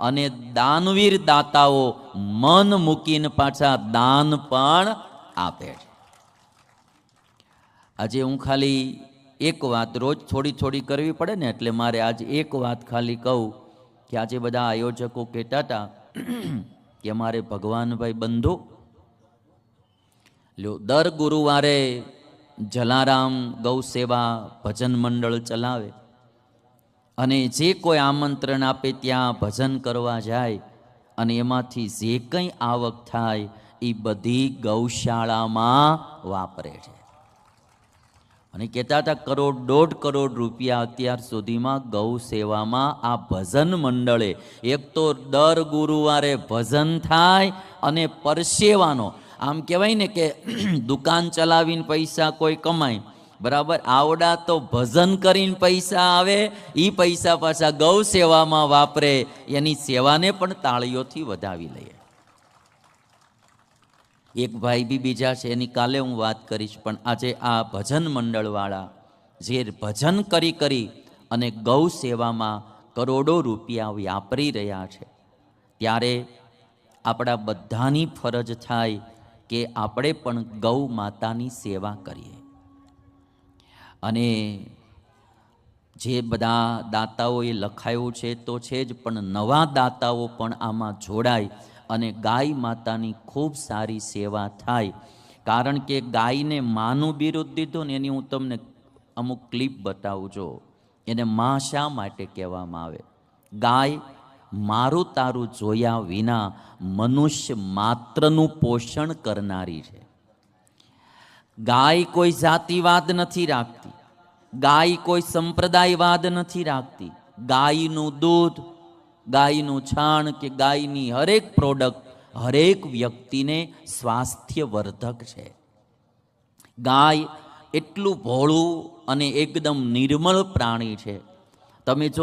અને દાનવીર દાતાઓ મન મૂકીને પાછા દાન પણ આપે છે. આજે હું ખાલી એક વાત, રોજ થોડી થોડી કરવી પડે ને, એટલે મારે આજે એક વાત ખાલી કહું કે આજે બધા આયોજકો કહેતા હતા કે અમારે ભગવાનભાઈ બંધુ દર ગુરુવારે જલારામ ગૌ સેવા ભજન મંડળ ચલાવે અને જે કોઈ આમંત્રણ આપે ત્યાં ભજન કરવા જાય અને એમાંથી જે કંઈ આવક થાય એ બધી ગૌશાળામાં વાપરે છે. અને કહેતા હતા કરોડ 1.5 કરોડ રૂપિયા અત્યાર સુધીમાં ગૌ સેવામાં આ ભજન મંડળે, એક તો દર ગુરુવારે ભજન થાય અને પરસેવાનો, આમ કહેવાય ને કે દુકાન ચલાવીને પૈસા કોઈ કમાય, બરાબર, આવડા તો ભજન કરીને પૈસા આવે, એ પૈસા પાછા ગૌ સેવામાં વાપરે, એની સેવાને પણ તાળીઓથી વધાવી લઈએ. એક ભાઈ બી બીજા છે, એની કાલે હું વાત કરીશ, પણ આજે આ ભજન મંડળવાળા જે ભજન કરી કરી અને ગૌ સેવામાં કરોડો રૂપિયા વાપરી રહ્યા છે, ત્યારે આપણા બધાની ફરજ થાય કે આપણે પણ ગૌ માતાની સેવા કરીએ. અને જે બધા દાતાઓએ લખાયું છે તો છે જ, પણ નવા દાતાઓ પણ આમાં જોડાય અને ગાય માતાની ખૂબ સારી સેવા થાય. કારણ કે ગાયને માનું બિરુદ દીધું ને, એની હું તમને અમુક ક્લિપ બતાવું છું. એને માં શા માટે કહેવામાં આવે? ગાય મારું તારું જોયા વિના મનુષ્ય માત્રનું પોષણ કરનારી છે. ગાય કોઈ જાતિવાદ નથી રાખતી, ગાય કોઈ સંપ્રદાયવાદ નથી રાખતી. ગાયનું દૂધ, ગાયનું છાણ કે ગાયની હરેક પ્રોડક્ટ હરેક વ્યક્તિને સ્વાસ્થ્યવર્ધક છે. ગાય એટલું ભોળું અને એકદમ નિર્મળ પ્રાણી છે. તમે જો